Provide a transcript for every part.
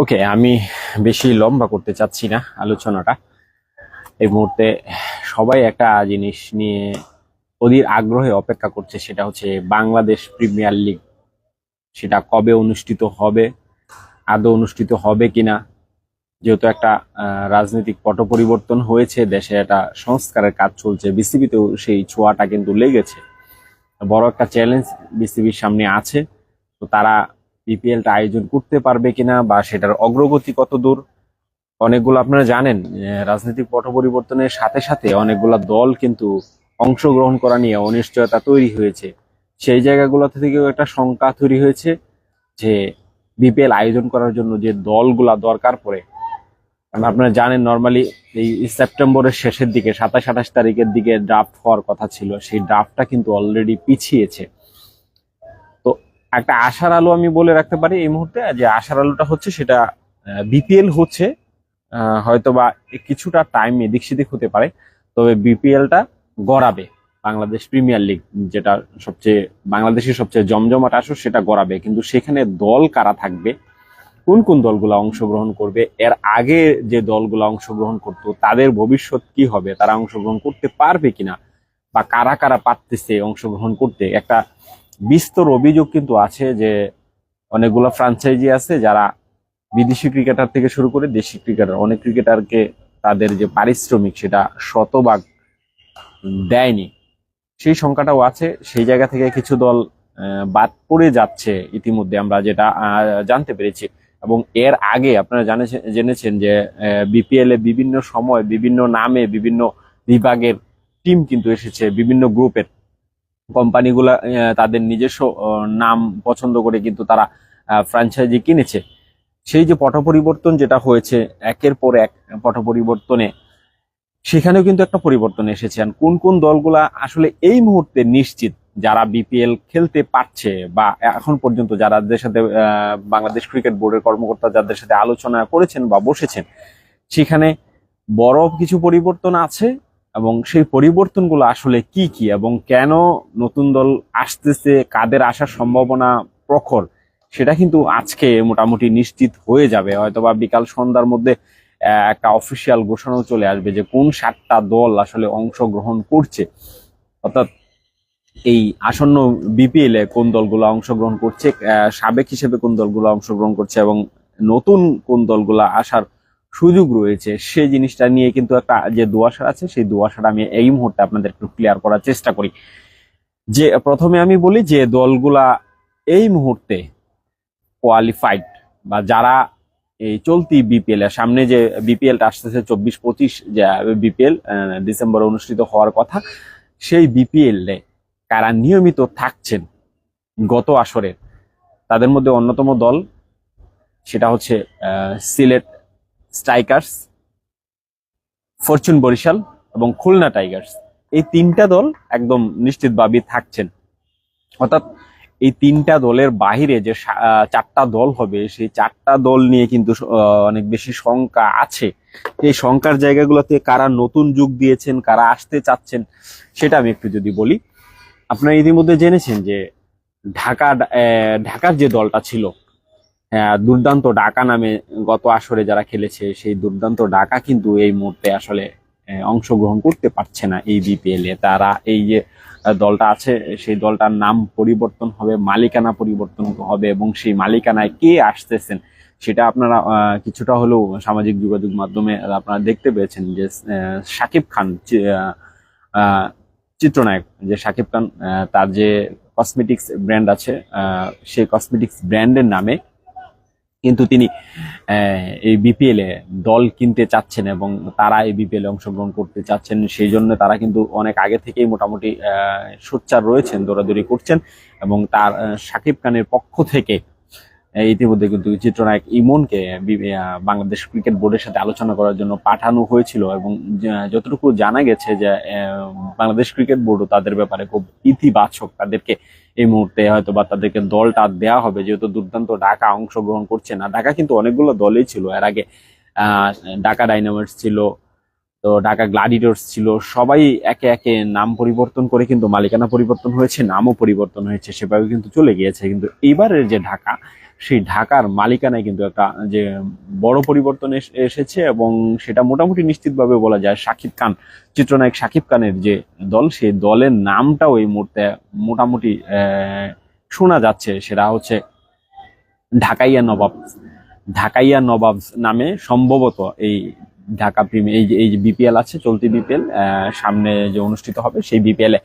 ওকে, আমি বেশি লম্বা করতে চাচ্ছি না আলোচনাটা। এই মুহূর্তে সবাই একটা জিনিস নিয়ে অধীর আগ্রহে অপেক্ষা করছে, সেটা হচ্ছে বাংলাদেশ প্রিমিয়ার লিগ। সেটা কবে অনুষ্ঠিত হবে, আদৌ অনুষ্ঠিত হবে কিনা। যেহেতু একটা রাজনৈতিক পট পরিবর্তন হয়েছে, দেশে একটা সংস্কারের কাজ চলছে, বিসিবিতেও সেই ছোঁয়াটা কিন্তু লেগেছে। বড় একটা চ্যালেঞ্জ বিসিবির সামনে আছে। তো তারা বিপিএলটা আয়োজন করতে পারবে কিনা বা সেটার অগ্রগতি কত দূর। অনেকগুলো আপনারা জানেন, রাজনৈতিক পট পরিবর্তনের সাথে সাথে অনেকগুলো দল কিন্তু অংশগ্রহণ করা নিয়ে অনিশ্চয়তা তৈরি হয়েছে। সেই জায়গাগুলোতে থেকেও একটা শঙ্কা তৈরি হয়েছে যে বিপিএল আয়োজন করার জন্য যে দলগুলা দরকার পড়ে। কারণ আপনারা জানেন, নর্মালি এই সেপ্টেম্বরের শেষের দিকে 27-28 তারিখের দিকে ড্রাফট হওয়ার কথা ছিল, সেই ড্রাফটটা কিন্তু অলরেডি পিছিয়েছে। তো একটা আশার আলো আমি বলে রাখতে পারি এই মুহূর্তে, যে আশার আলোটা হচ্ছে সেটা বিপিএল হচ্ছে। হয়তোবা কিছুটা টাইম এদিক সেদিক হতে পারে, তবে বিপিএলটা গড়াবে। বাংলাদেশ প্রিমিয়ার লিগ, যেটা সবচেয়ে বাংলাদেশের সবচেয়ে জমজমাট আসর, সেটা গড়াবে। কিন্তু সেখানে দল কারা থাকবে, কোন কোন দলগুলো অংশগ্রহণ করবে, এর আগে যে দলগুলো অংশগ্রহণ করতো তাদের ভবিষ্যৎ কি হবে, তারা অংশগ্রহণ করতে পারবে কিনা, বা কারা কারা পারতেছে অংশগ্রহণ করতে, একটা বিস্তর অভিযোগ কিন্তু আছে যে অনেকগুলো ফ্রাঞ্চাইজি আছে যারা বিদেশি ক্রিকেটার থেকে শুরু করে দেশি ক্রিকেটার, অনেক ক্রিকেটারকে তাদের যে পারিশ্রমিক সেটা শতভাগ দেয়নি। সেই সংখ্যাটাও আছে। সেই জায়গা থেকে কিছু দল বাদ পড়ে যাচ্ছে ইতিমধ্যে, আমরা যেটা জানতে পেরেছি। এবং এর আগে আপনারা জেনেছেন যে বিপিএল এ বিভিন্ন সময় বিভিন্ন নামে বিভিন্ন বিভাগের টিম কিন্তু এসেছে, বিভিন্ন গ্রুপের কোম্পানিগুলা তাদের নিজস্ব নাম পছন্দ করে কিন্তু তারা ফ্র্যাঞ্চাইজি কিনেছে। সেই যে পট পরিবর্তন যেটা হয়েছে, একের পর এক পট পরিবর্তনে, সেখানেও কিন্তু একটা পরিবর্তন এসেছে। আর কোন কোন দলগুলা আসলে এই মুহূর্তে নিশ্চিত যারা বিপিএল খেলতে পারছে, বা এখন পর্যন্ত যাদের সাথে বাংলাদেশ ক্রিকেট বোর্ডের কর্মকর্তা যাদের সাথে আলোচনা করেছেন বা বসেছেন, সেখানে বড় কিছু পরিবর্তন আছে। এবং সেই পরিবর্তনগুলো আসলে কি কি এবং কেন নতুন দল আসতেছে, কাদের আসার সম্ভাবনা প্রখর, সেটা কিন্তু আজকে মোটামুটি নিশ্চিত হয়ে যাবে। হয়তোবা বিকাল সন্ধ্যার মধ্যে একটা অফিসিয়াল ঘোষণাও চলে আসবে যে কোন 7টা দল আসলে অংশগ্রহণ করছে। অর্থাৎ এই আসন্ন বিপিএল এ কোন দলগুলো অংশগ্রহণ করছে, সাবেক হিসেবে কোন দলগুলো অংশগ্রহণ করছে, এবং নতুন কোন দলগুলো আসার সুযোগ রয়েছে, সেই জিনিসটা নিয়ে কিন্তু একটা যে দুয়াশা আছে, সেই দুয়াশাটা আমি এই মুহূর্তে আপনাদের একটু ক্লিয়ার করার চেষ্টা করি। যে প্রথমে আমি বলি যে দলগুলা এই মুহূর্তে কোয়ালিফাইড, বা যারা এই চলতি বিপিএল এর সামনে যে বিপিএলটা আসতেছে 24-25, যে বিপিএল ডিসেম্বরে অনুষ্ঠিত হওয়ার কথা, সেই বিপিএল এ কারা নিয়মিত থাকছেন গত আসরে, তাদের মধ্যে অন্যতম দল সেটা হচ্ছে সিলেট স্ট্রাইকার্স, ফরচুন বরিশাল এবং খুলনা টাইগার্স। এই 3টা দল একদম নিশ্চিতভাবে থাকছেন। অর্থাৎ এই 3টা দলের বাহিরে যে 4টা দল হবে, সেই 4টা দল নিয়ে কিন্তু অনেক বেশি শঙ্কা আছে। এই শঙ্কার জায়গাগুলোতে কারা নতুন যোগ দিয়েছেন, কারা আসতে চাচ্ছেন, সেটা আমি একটু যদি বলি। আপনারা ইতিমধ্যে জেনেছেন যে ঢাকার যে দলটা ছিল, দুর্দান্ত ঢাকা নামে গত আসরে যারা খেলেছে, সেই দুর্দান্ত ঢাকা কিন্তু এই মুহূর্তে আসলে অংশগ্রহণ করতে পারছে না এই বিপিএল এ। তারা এই যে দলটা আছে, সেই দলটার নাম পরিবর্তন হবে, মালিকানা পরিবর্তন হবে, এবং সেই মালিকানায় কে আসতেছেন সেটা আপনারা কিছুটা হলেও সামাজিক যোগাযোগ মাধ্যমে আপনারা দেখতে পেয়েছেন যে শাকিব খান, চিত্রনায়ক যে শাকিব খান, তার যে কসমেটিক্স ব্র্যান্ড আছে, সেই কসমেটিক্স ব্র্যান্ডের নামে কিন্তু তিনি এই বিপিএল এ দল কিনতে চাচ্ছেন, এবং তারা এই বিপিএল এ অংশগ্রহণ করতে চাচ্ছেন। সেই জন্য তারা কিন্তু অনেক আগে থেকেই মোটামুটি সোচ্চার রয়েছেন, দৌড়াদৌড়ি করছেন। এবং তার শাকিব খানের পক্ষ থেকে ইতিমধ্যে কিন্তু চিত্রনায়ক ইমনকে বাংলাদেশ ক্রিকেট বোর্ডের সাথে আলোচনা করার জন্য পাঠানো হয়েছিল। এবং যতটুকু জানা গেছে যে বাংলাদেশ ক্রিকেট বোর্ডও তাদের ব্যাপারে খুব ইতিবাচক। তাদেরকে এই মুহূর্তে হয়তো বা তাদেরকে দলটা দেওয়া হবে, যেহেতু দুর্দান্ত ঢাকা অংশগ্রহণ করছে না। ঢাকা কিন্তু অনেকগুলো দলই ছিল এর আগে, ঢাকা ডাইনামাইটস ছিল, তো ঢাকা গ্লাডিটর্স ছিল, সবাই একে একে নাম পরিবর্তন করে কিন্তু মালিকানা পরিবর্তন হয়েছে, নামও পরিবর্তন হয়েছে, সেভাবে কিন্তু চলে গিয়েছে। কিন্তু এইবারের যে ঢাকা, সেই ঢাকার মালিকানায় কিন্তু একটা যে বড় পরিবর্তন এসেছে, এবং সেটা মোটামুটি নিশ্চিতভাবে বলা যায় শাকিব খান, চিত্রনায়ক শাকিব খানের যে দল, সেই দলের নামটাও এই মুহূর্তে মোটামুটি শোনা যাচ্ছে, সেটা হচ্ছে ঢাকাইয়া নবাবস। ঢাকাইয়া নবাবস নামে সম্ভবত এই ঢাকা প্রিমিয়ার এই যে বিপিএল আছে, চলতি বিপিএল সামনে যে অনুষ্ঠিত হবে, সেই বিপিএল এ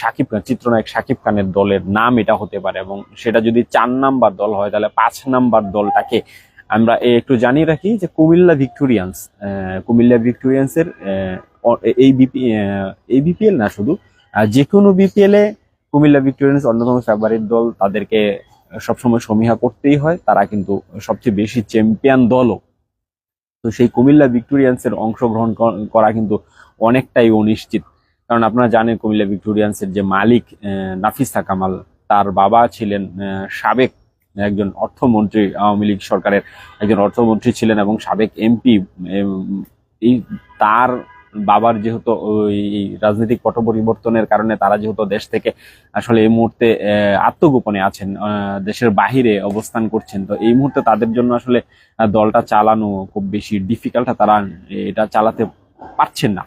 শাকিব খান, চিত্রনায়ক শাকিব খানের দলের নাম এটা হতে পারে। এবং সেটা যদি 4 নাম্বার দল হয়, তাহলে 5 নাম্বার দলটাকে আমরা একটু জানিয়ে রাখি যে কুমিল্লা ভিক্টোরিয়ান্স। কুমিল্লা ভিক্টোরিয়ান্সের এই বিপিএল না, শুধু যে কোনো বিপিএল এ কুমিল্লা ভিক্টোরিয়ান্স অন্যতম ফেভারিট দল, তাদেরকে সবসময় সমীহা করতেই হয়, তারা কিন্তু সবচেয়ে বেশি চ্যাম্পিয়ন দলও। তো সেই কুমিল্লা ভিক্টোরিয়ান্সের অংশগ্রহণ করা কিন্তু অনেকটাই অনিশ্চিত, কারণ আপনারা জানেন কুমিল্লা ভিক্টোরিয়ান্সের যে মালিক নাফিসা কামাল, তার বাবা ছিলেন সাবেক একজন অর্থমন্ত্রী, আওয়ামী লীগ সরকারের একজন অর্থমন্ত্রী ছিলেন এবং সাবেক এমপি। এই তার বাবার যেহেতু ওই রাজনৈতিক পট পরিবর্তনের কারণে তারা যেহেতু দেশ থেকে আসলে এই মুহূর্তে আত্মগোপনে আছেন, দেশের বাহিরে অবস্থান করছেন, তো এই মুহূর্তে তাদের জন্য আসলে দলটা চালানো খুব বেশি ডিফিকাল্ট, তারা এটা চালাতে পারছেন না।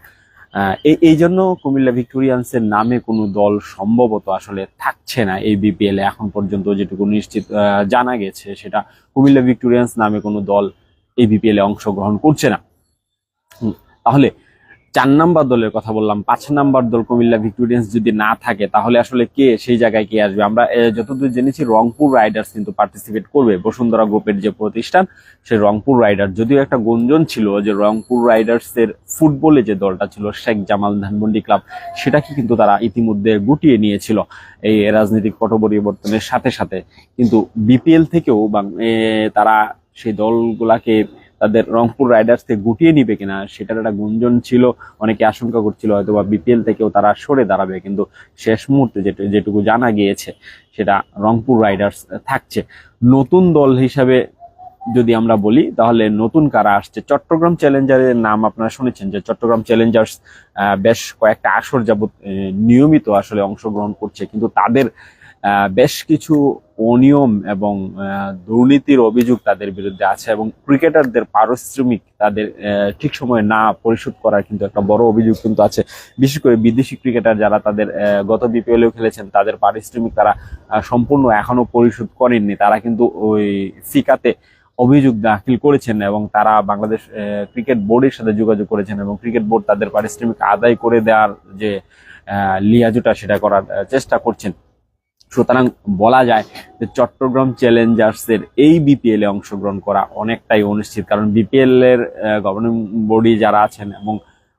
এই জন্য কুমিল্লা ভিক্টোরিয়ান্সের নামে কোনো দল সম্ভবত আসলে থাকছে না এই বিপিএল এ। এখন পর্যন্ত যেটুকু নিশ্চিত জানা গেছে, সেটা কুমিল্লা ভিক্টোরিয়ান্স নামে কোনো দল এই বিপিএল এ অংশগ্রহণ করছে না। তাহলে 4 নাম্বার দলের কথা বললাম, 5 নাম্বার দল কুমিল্লা ভিক্টোরিয়ান্স যদি না থাকে, তাহলে আসলে কে সেই জায়গায় কে আসবে? আমরা যতদূর জেনেছি রংপুর রাইডার্স কিন্তু পার্টিসিপেট করবে, বসুন্ধরা গ্রুপের যে প্রতিষ্ঠান, সেই রংপুর রাইডার্স। যদিও একটা গুঞ্জন ছিল যে রংপুর রাইডার্স এর ফুটবলে যে দলটা ছিল শেখ জামাল ধানমন্ডি ক্লাব, সেটাকে কিন্তু তারা ইতিমধ্যে গুটিয়ে নিয়েছিল এই রাজনৈতিক পট পরিবর্তনের সাথে সাথে। কিন্তু বিপিএল থেকেও তারা সেই দলগুলাকে তাদের রংপুর রাইডার্স থেকে গুটিয়ে নিবে কিনা, সেটার একটা গুঞ্জন ছিল, অনেকে আশঙ্কা করছিল হয়তো বা বিপিএল থেকেও তারা সরে দাঁড়াবে। কিন্তু শেষ মুহূর্তে যেটুকু জানা গিয়েছে, সেটা রংপুর রাইডার্স থাকছে। নতুন দল হিসাবে যদি আমরা বলি, তাহলে নতুন কারা আসছে? চট্টগ্রাম চ্যালেঞ্জার্সের নাম আপনারা শুনেছেন, যে চট্টগ্রাম চ্যালেঞ্জার্স বেশ কয়েকটা আসর যাবত নিয়মিত আসলে অংশগ্রহণ করছে, কিন্তু তাদের বেশ কিছু অনিয়ম এবং দুর্নীতির অভিযোগ তাদের বিরুদ্ধে আছে, এবং ক্রিকেটারদের পারিশ্রমিক তাদের ঠিক সময়ে না পরিশোধ করার কিন্তু একটা বড় অভিযোগ কিন্তু আছে। বিশেষ করে বিদেশি ক্রিকেটার যারা তাদের গত বিপিএলেও খেলেছেন, তাদের পারিশ্রমিক তারা সম্পূর্ণ এখনো পরিশোধ করেননি। তারা কিন্তু ওই ফিকাতে অভিযোগ দাখিল করেছেন, এবং তারা বাংলাদেশ ক্রিকেট বোর্ডের সাথে যোগাযোগ করেছেন, এবং ক্রিকেট বোর্ড তাদের পারিশ্রমিক আদায় করে দেওয়ার যে লিয়াজুটা, সেটা করার চেষ্টা করছেন। সুতরাং বলা যায় যে চট্টগ্রাম চ্যালেঞ্জার্সের এই বিপিএল এ অংশগ্রহণ করা অনেকটাই অনিশ্চিত, কারণ বিপিএল এর গভর্নিং বডি যারা আছেন এবং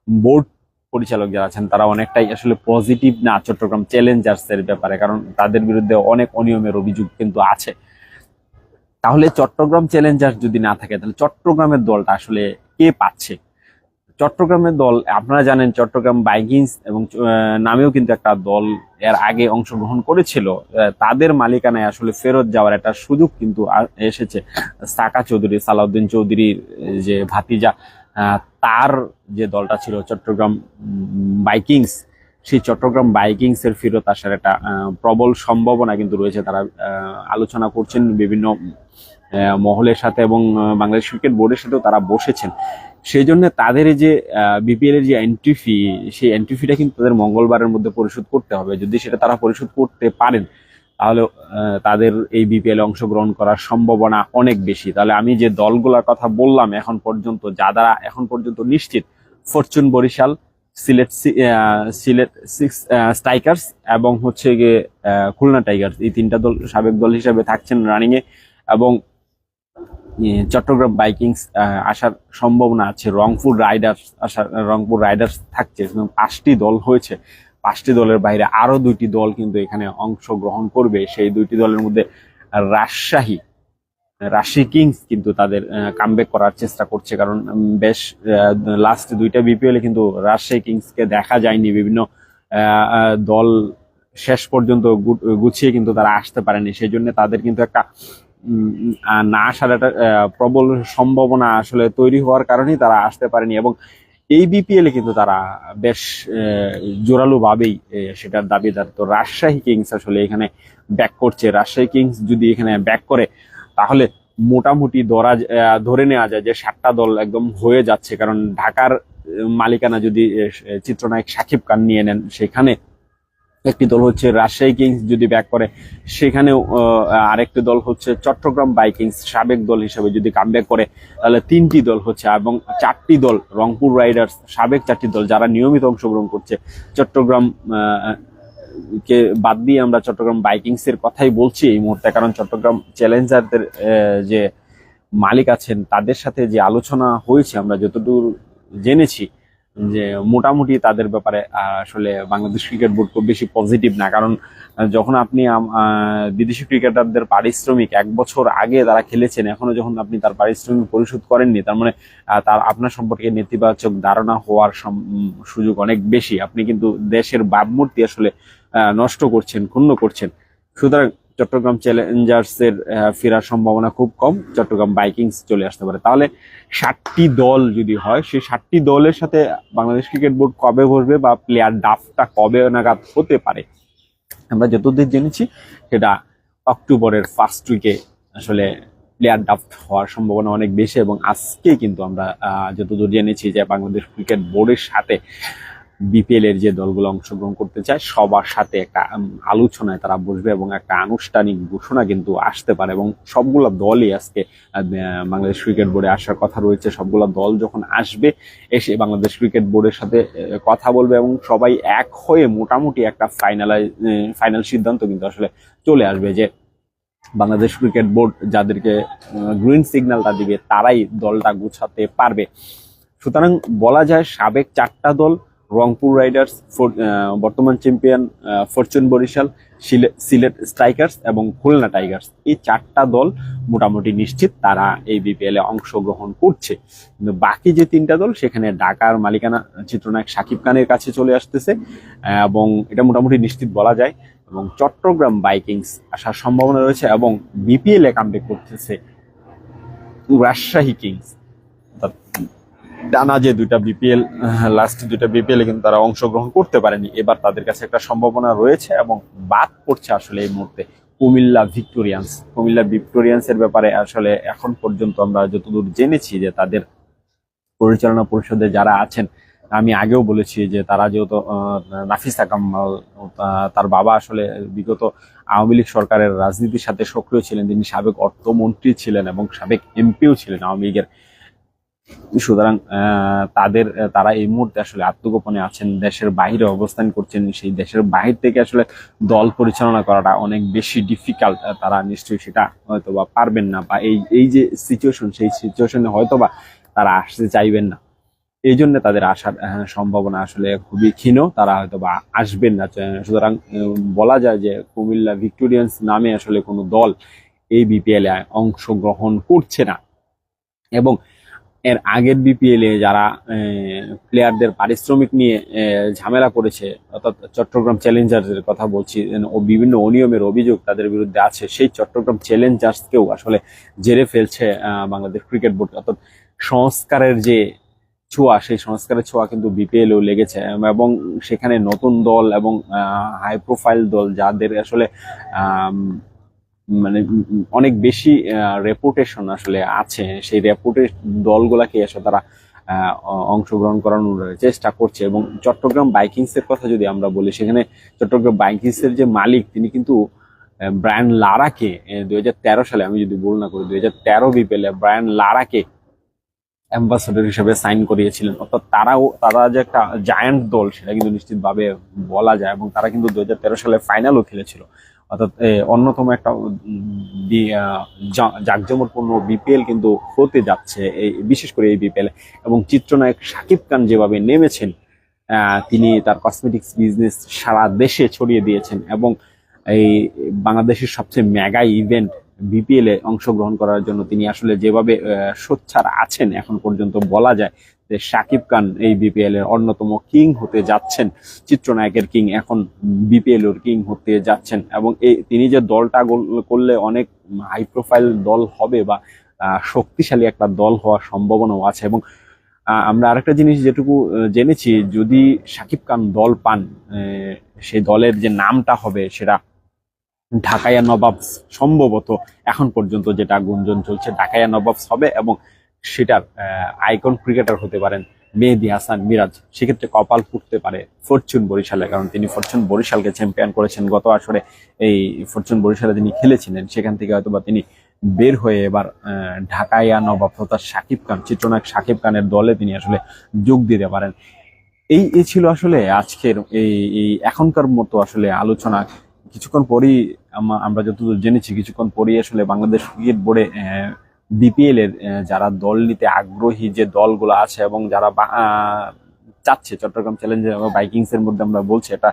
বোর্ড পরিচালক যারা আছেন, তারা অনেকটাই আসলে পজিটিভ না চট্টগ্রাম চ্যালেঞ্জার্সের ব্যাপারে, কারণ তাদের বিরুদ্ধে অনেক অনিয়মের অভিযোগ কিন্তু আছে। তাহলে চট্টগ্রাম চ্যালেঞ্জার্স যদি না থাকে, তাহলে চট্টগ্রামের দলটা আসলে কে পাচ্ছে? চট্টগ্রামের দল আপনারা জানেন, চট্টগ্রাম ভাইকিংস এবং নামেও কিন্তু একটা দল এর আগে অংশগ্রহণ করেছিল। তাদের মালিকানায় আসলে ফেরত যাওয়ার একটা সুযোগ কিন্তু এসেছে। সাকা চৌধুরী, সালাউদ্দিন চৌধুরীর যে ভাতিজা, তার যে দলটা ছিল চট্টগ্রাম ভাইকিংস, সেই চট্টগ্রাম ভাইকিংস এর ফেরত আসার একটা প্রবল সম্ভাবনা কিন্তু রয়েছে। তারা আলোচনা করছেন বিভিন্ন মহলের সাথে, এবং বাংলাদেশ ক্রিকেট বোর্ডের সাথেও তারা বসেছেন। সেই জন্য তাদের যে বিপিএল এর যে এন্ট্রি ফি, সেই এন্ট্রি ফিটা কিন্তু তাদের মঙ্গলবারের মধ্যে পরিশোধ করতে হবে। যদি সেটা তারা পরিশোধ করতে পারেন, তাহলে তাদের এই বিপিএল এ অংশগ্রহণ করার সম্ভাবনা অনেক বেশি। তাহলে আমি যে দলগুলোর কথা বললাম এখন পর্যন্ত, যারা এখন পর্যন্ত নিশ্চিত, Fortune Barishal, Sylhet six strikers এবং হচ্ছে গিয়ে খুলনা টাইগার্স, এই 3টা দল সাবেক দল হিসেবে থাকছেন রানিং এ, এবং চট্টগ্রাম ভাইকিংস আসার সম্ভাবনা আছে। রংপুর রাইডার্স থাকছে। 5টি দল হয়েছে, 5টি দলের বাইরে আরো 2টি দল কিন্তু এখানে অংশগ্রহণ করবে। সেই 2টি দলের মধ্যে রাজশাহী কিংস কিন্তু তাদের কামব্যাক করার চেষ্টা করছে, কারণ বেশ লাস্ট 2টা বিপিএল এ কিন্তু রাজশাহী কিংসকে দেখা যায়নি। বিভিন্ন দল শেষ পর্যন্ত গুছিয়ে কিন্তু তারা আসতে পারেনি, সেই জন্য তাদের কিন্তু একটা না আসার একটা প্রবল সম্ভাবনা আসলে তৈরি হওয়ার কারণেই তারা আসতে পারেনি। এবং এই বিপিএল এ কিন্তু তারা বেশ জোরালো ভাবেই সেটার দাবিদার। তো রাজশাহী কিংস আসলে এখানে ব্যাক করছে। রাজশাহী কিংস যদি এখানে ব্যাক করে তাহলে মোটামুটি ধরে নেওয়া যায় যে 7টা দল একদম হয়ে যাচ্ছে। কারণ ঢাকার মালিকানা যদি চিত্রনায়ক শাকিব খান নিয়ে নেন, সেখানে একটি দল হচ্ছে রাজশাহী কিংস যদি ব্যাক করে, সেখানেও আরেকটি দল হচ্ছে চট্টগ্রাম বাইকিংস সাবেক দল হিসেবে যদি কামব্যাক করে, তাহলে 3টি দল হচ্ছে এবং 4টি দল রংপুর রাইডার্স সাবেক 4টি দল যারা নিয়মিত অংশগ্রহণ করছে। চট্টগ্রাম কে বাদ দিয়ে আমরা চট্টগ্রাম বাইকিংস এর কথাই বলছি এই মুহূর্তে, কারণ চট্টগ্রাম চ্যালেঞ্জারদের যে মালিক আছেন তাদের সাথে যে আলোচনা হয়েছে, আমরা যতদূর জেনেছি যে মোটামুটি তাদের ব্যাপারে আসলে বাংলাদেশ ক্রিকেট বোর্ড খুব বেশি পজিটিভ না। কারণ যখন আপনি বিদেশি ক্রিকেটারদের পারিশ্রমিক 1 বছর আগে তারা খেলেছেন, এখনো যখন আপনি তার পারিশ্রমিক পরিশোধ করেননি, তার মানে তার আপনার সম্পর্কে নেতিবাচক ধারণা হওয়ার সুযোগ অনেক বেশি। আপনি কিন্তু দেশের ভাবমূর্তি আসলে নষ্ট করছেন, ক্ষুণ্ণ করছেন। সুতরাং চট্টগ্রাম চ্যালেঞ্জার্স এর ফেরার সম্ভাবনা খুব কম, চট্টগ্রাম বাইকিংস চলে আসতে পারে। তাহলে 7টি দল যদি হয়, সেই 7টি দলের সাথে বাংলাদেশ ক্রিকেট বোর্ড কবে বসবে বা প্লেয়ার ড্রাফটটা কবে নাগাদ হতে পারে, আমরা যতদূর জেনেছি সেটা অক্টোবরের ফার্স্ট উইকে আসলে প্লেয়ার ড্রাফট হওয়ার সম্ভাবনা অনেক বেশি। এবং আজকে কিন্তু আমরা যতদূর জেনেছি যে বাংলাদেশ ক্রিকেট বোর্ডের সাথে বিপিএল এর যে দলগুলো অংশগ্রহণ করতে চায় সবার সাথে একটা আলোচনায় তারা বসবে এবং একটা আনুষ্ঠানিক ঘোষণা কিন্তু আসতে পারে। এবং সবগুলো দলই আজকে বাংলাদেশ ক্রিকেট বোর্ডে আসার কথা রয়েছে। সবগুলো দল যখন আসবে, এসে বাংলাদেশ ক্রিকেট বোর্ডের সাথে কথা বলবে এবং সবাই এক হয়ে মোটামুটি একটা ফাইনাল সিদ্ধান্ত কিন্তু আসলে চলে আসবে যে বাংলাদেশ ক্রিকেট বোর্ড যাদেরকে গ্রিন সিগন্যালটা দিবে তারাই দলটা গুছাতে পারবে। সুতরাং বলা যায় সাবেক 4টা দল রংপুর রাইডার্স, বর্তমান champion Fortune Barishal, Sylhet strikers এবং খুলনা টাইগার্স, এই 4টা দল মোটামুটি নিশ্চিত তারা এই বিপিএল এ অংশগ্রহণ করছে। কিন্তু বাকি যে 3টা দল, সেখানে ঢাকার মালিকানা চিত্রনায়ক শাকিব খানের কাছে চলে আসতেছে এবং এটা মোটামুটি নিশ্চিত বলা যায়। এবং চট্টগ্রাম বাইকিংস আসার সম্ভাবনা রয়েছে এবং বিপিএল এ কামব্যাক করতেছে রাজশাহী কিংস। টানা যে লাস্ট 2টা বিপিএল কিন্তু তারা অংশগ্রহণ করতে পারেনি, এবার তাদের কাছে একটা সম্ভাবনা রয়েছে। এবং বাদ পড়ছে আসলে এই মুহূর্তে কুমিল্লা ভিক্টোরিয়ান্স এর ব্যাপারে আসলে এখন পর্যন্ত আমরা যতদূর জেনেছি যে তাদের পরিচালনা পরিষদে যারা আছেন, আমি আগেও বলেছি যে তারা যেহেতু নাফিসা কামাল, তার বাবা আসলে বিগত আওয়ামী লীগ সরকারের রাজনীতির সাথে সক্রিয় ছিলেন, তিনি সাবেক অর্থমন্ত্রী ছিলেন এবং সাবেক এমপিও ছিলেন আওয়ামী লীগের। সুতরাং তারা এই মুহূর্তে আসলে আত্মগোপনে আছেন, দেশের বাইরে অবস্থান করছেন। সেই দেশের বাহির থেকে আসলে দল পরিচালনা করাটা অনেক বেশি ডিফিকাল্ট। তারা নিশ্চয়ই সেটা হয়তোবা পারবেন না, বা এই যে সিচুয়েশন, সেই সিচুয়েশনে হয়তোবা তারা আসতে চাইবেন না। এই জন্য তাদের আসার সম্ভাবনা আসলে খুবই ক্ষীণ, তারা হয়তোবা আসবেন না। সুতরাং বলা যায় যে কুমিল্লা ভিক্টোরিয়ান্স নামে আসলে কোনো দল এই বিপিএল এ অংশগ্রহণ করছে না। এবং এর আগের বিপিএল এ যারা প্লেয়ারদের পারিশ্রমিক নিয়ে ঝামেলা করেছে, অর্থাৎ চট্টগ্রাম চ্যালেঞ্জার্সের কথা বলছি, ও বিভিন্ন অনিয়মের অভিযোগ তাদের বিরুদ্ধে আছে, সেই চট্টগ্রাম চ্যালেঞ্জার্সকেও আসলে জেরে ফেলছে বাংলাদেশ ক্রিকেট বোর্ড। অর্থাৎ সংস্কারের যে ছোঁয়া, সেই সংস্কারের ছোঁয়া কিন্তু বিপিএলও লেগেছে। এবং সেখানে নতুন দল এবং হাই প্রোফাইল দল যাদের আসলে মানে অনেক বেশি রেপুটেশন আসলে আছে, সেই রেপুটেড দলগুলাকে আসলে তারা অংশগ্রহণ করানোর চেষ্টা করছে। এবং চট্টগ্রাম বাইকিংস এর কথা যদি আমরা বলি, সেখানে চট্টগ্রাম বাইকিংস এর যে মালিক, তিনি কিন্তু ব্রায়ান লারাকে 2013 সালে, আমি যদি ভুল না করি 2013 বিপিএল এ ব্রায়ান লারাকে অ্যাম্বাসেডর হিসেবে সাইন করিয়েছিলেন। অর্থাৎ তারা যে একটা জায়ান্ট দল সেটা কিন্তু নিশ্চিতভাবে বলা যায়। এবং তারা কিন্তু 2013 সালে ফাইনালও খেলেছিল। অর্থাৎ অন্যতম একটা জাঁকজমকপূর্ণ বিপিএল কিন্তু হতে যাচ্ছে বিশেষ করে এই বিপিএল। এবং চিত্রনায়ক শাকিব খান যেভাবে নেমেছেন, তিনি তার কসমেটিক্স বিজনেস সারা দেশে ছড়িয়ে দিয়েছেন এবং এই বাংলাদেশের সবচেয়ে মেগা ইভেন্ট বিপিএল এ অংশগ্রহণ করার জন্য তিনি আসলে যেভাবে সোচ্চার আছেন, এখন পর্যন্ত বলা যায় যে শাকিব খান এই বিপিএল এর অন্যতম কিং হতে যাচ্ছেন। চিত্রনায়কের কিং এখন বিপিএল এর কিং হতে যাচ্ছেন। এবং তিনি যে দলটা করলে অনেক হাই প্রোফাইল দল হবে বা শক্তিশালী একটা দল হওয়ার সম্ভাবনাও আছে। এবং আমরা আরেকটা জিনিস যেটুকু জেনেছি, যদি শাকিব খান দল পান, সেই দলের যে নামটা হবে সেটা ঢাকাইয়া নবাবস, সম্ভবত এখন পর্যন্ত যেটা গুঞ্জন চলছে ঢাকাইয়া নবাবস হবে, এবং সেটার আইকন ক্রিকেটার হতে পারেন মেহেদী হাসান মিরাজ। সেক্ষেত্রে কপাল ফুটতে পারে ফরচুন বরিশালে, কারণ তিনি ফরচুন বরিশালকে চ্যাম্পিয়ন করেছেন গত আসরে। এই ফরচুন বরিশালে তিনি খেলেছিলেন, সেখান থেকে হয়তোবা তিনি বের হয়ে এবার ঢাকাইয়া নবাব অর্থাৎ শাকিব খান, চিত্রনায়ক শাকিব খানের দলে তিনি আসলে যোগ দিতে পারেন। এই ছিল আসলে আজকের এই এখনকার মতো আসলে আলোচনা। কিছুক্ষণ পরেই আমরা যতদূর জেনেছি, কিছুক্ষণ পরেই আসলে বাংলাদেশ ক্রিকেট বোর্ডে বিপিএল এর যারা দল নিতে আগ্রহী যে দলগুলো আছে এবং যারা চাচ্ছে, চট্টগ্রাম চ্যালেঞ্জার্স এবং ভাইকিংস এর মধ্যে আমরা বলছি এটা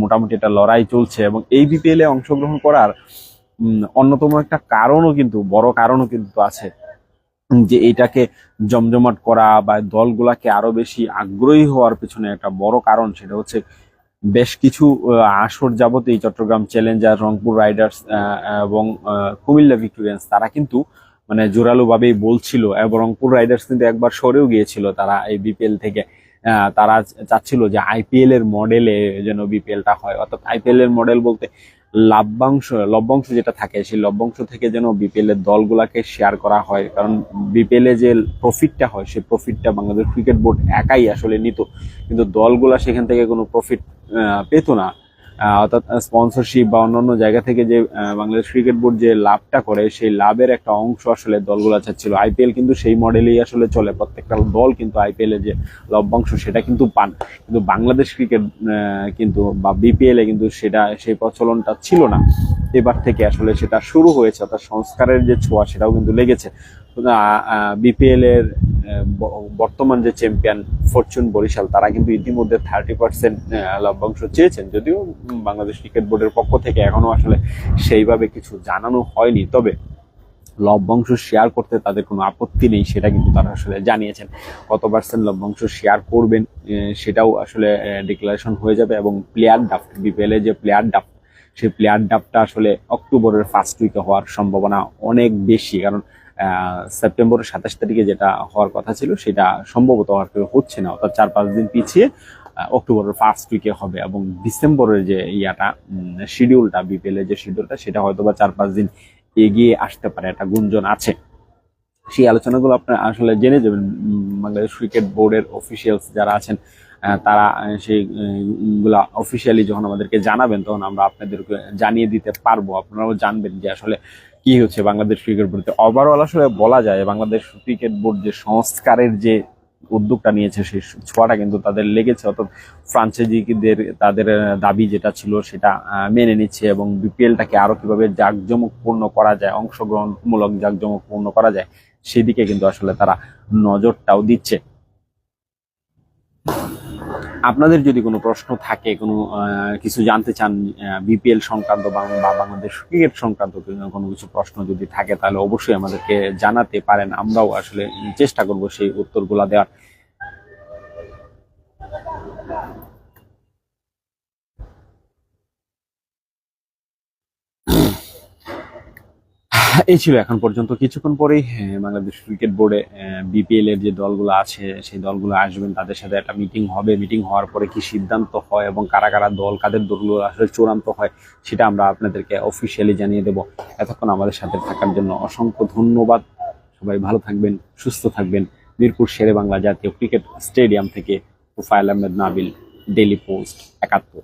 মোটামুটি একটা লড়াই চলছে, এবং এই বিপিএল এ অংশগ্রহণ করার অন্যতম একটা কারণও কিন্তু, বড় কারণও কিন্তু আছে, যে এটাকে জমজমাট করা বা দলগুলাকে আরো বেশি আগ্রহী হওয়ার পিছনে একটা বড় কারণ, সেটা হচ্ছে বেশ কিছু আসর যাবতেই চট্টগ্রাম চ্যালেঞ্জার, রংপুর রাইডার্স এবং কুমিল্লা ভিক্টোরিয়ান্স তারা কিন্তু মানে জোরালো ভাবেই বলছিল, এবং রংপুর রাইডার্স কিন্তু একবার সরেও গিয়েছিল তারা এই বিপিএল থেকে। তারা চাচ্ছিল যে আইপিএল এর মডেলে যেন বিপিএলটা হয়, অর্থাৎ আইপিএল এর মডেল বলতে লভ্যাংশ যেটা থাকে, সেই লভ্যাংশ থেকে যেন বিপিএল এর দলগুলাকে শেয়ার করা হয়, কারণ বিপিএল এ যে প্রফিটটা হয় সেই প্রফিটটা বাংলাদেশ ক্রিকেট বোর্ড একাই আসলে নিত, কিন্তু দলগুলা সেখান থেকে কোনো প্রফিট পেত না। অর্থাৎ স্পন্সরশিপ বা অন্যান্য জায়গা থেকে যে বাংলাদেশ ক্রিকেট বোর্ড যে লাভটা করে, সেই লাভের একটা অংশ আসলে দলগুলো চাচ্ছিল। আইপিএল কিন্তু সেই মডেলেই আসলে চলে, প্রত্যেকটা দল কিন্তু আইপিএল এর যে লভ্যাংশ সেটা কিন্তু পান, কিন্তু বাংলাদেশ ক্রিকেট কিন্তু বা বিপিএল এ কিন্তু সেটা সেই প্রচলনটা ছিল না। এবার থেকে আসলে সেটা শুরু হয়েছে, অর্থাৎ সংস্কারের যে ছোঁয়া সেটাও কিন্তু লেগেছে। বিপিএল এর বর্তমান যে চ্যাম্পিয়ন ফরচুন বরিশাল, তারা কিন্তু ইতিমধ্যে 30% লভ্যাংশ চেয়েছেন, যদিও বাংলাদেশ ক্রিকেট বোর্ডের পক্ষ থেকে এখনো আসলে সেইভাবে কিছু জানানো হয়নি, তবে লভ্যাংশ শেয়ার করতে তাদের কোনো আপত্তি নেই, সেটা কিন্তু তারা আসলে জানিয়েছেন। কত পার্সেন্ট লভ্যাংশ শেয়ার করবেন সেটাও আসলে ডিক্লারেশন হয়ে যাবে, এবং প্লেয়ার ড্রাফট, বিপিএল এর যে প্লেয়ার ড্রাফট, সেই প্লেয়ার ড্রাফটটা আসলে অক্টোবরের ফার্স্ট উইকে হওয়ার সম্ভাবনা অনেক বেশি, কারণ সেপ্টেম্বরের 27 তারিখে যেটা হওয়ার কথা ছিল সেটা সম্ভবত আর হচ্ছে না, অর্থাৎ 4-5 দিন পিছিয়ে অক্টোবরের ফার্স্ট উইকে হবে, এবং ডিসেম্বরের যে শিডিউলটা, বিপিএল এর যে শিডিউলটা, সেটা হয়তো বা 4-5 দিন এগিয়ে আসতে পারে, একটা গুঞ্জন আছে। সেই আলোচনাগুলো আপনারা আসলে জেনে যাবেন, বাংলাদেশ ক্রিকেট বোর্ডের অফিসিয়ালস যারা আছেন তারা সেইগুলা অফিসিয়ালি যখন আমাদেরকে জানাবেন, তখন আমরা আপনাদেরকে জানিয়ে দিতে পারবো, আপনারাও জানবেন যে আসলে কি হচ্ছে বাংলাদেশ ক্রিকেট বোর্ডে। ওভারঅল আসলে বলা যায় বাংলাদেশ ক্রিকেট বোর্ড যে সংস্কারের যে উদ্যোগটা নিয়েছে, সেই ছোঁয়াটা কিন্তু তাদের লেগেছে, অর্থাৎ ফ্রাঞ্চাইজিদের তাদের দাবি যেটা ছিল সেটা মেনে নিচ্ছে, এবং বিপিএলটাকে আরো কিভাবে জাঁকজমকপূর্ণ করা যায়, অংশগ্রহণমূলক জাঁকজমকপূর্ণ করা যায়, সেদিকে কিন্তু আসলে তারা নজরটাও দিচ্ছে। আপনাদের যদি কোনো প্রশ্ন থাকে, কোনো কিছু জানতে চান বিপিএল সংক্রান্ত বা বাংলাদেশ ক্রিকেট সংক্রান্ত কোনো কিছু প্রশ্ন যদি থাকে, তাহলে অবশ্যই আমাদেরকে জানাতে পারেন, আমরাও আসলে চেষ্টা করব সেই উত্তরগুলা দেওয়ার। এই ছিল এখন পর্যন্ত। কিছুক্ষণ পরেই বাংলাদেশ ক্রিকেট বোর্ডে বিপিএল এর যে দলগুলো আছে সেই দলগুলো আসবেন, তাদের সাথে একটা মিটিং হবে, মিটিং হওয়ার পরে কি সিদ্ধান্ত হয় এবং কারা কারা দল, কাদের দলগুলো আসলে চূড়ান্ত হয়, সেটা আমরা আপনাদেরকে অফিসিয়ালি জানিয়ে দেব। এতক্ষণ আমাদের সাথে থাকার জন্য অসংখ্য ধন্যবাদ। সবাই ভালো থাকবেন, সুস্থ থাকবেন। মিরপুর শেরে বাংলা জাতীয় ক্রিকেট স্টেডিয়াম থেকে তোফায়েল আহমেদ নাবিল, ডেইলি পোস্ট 71।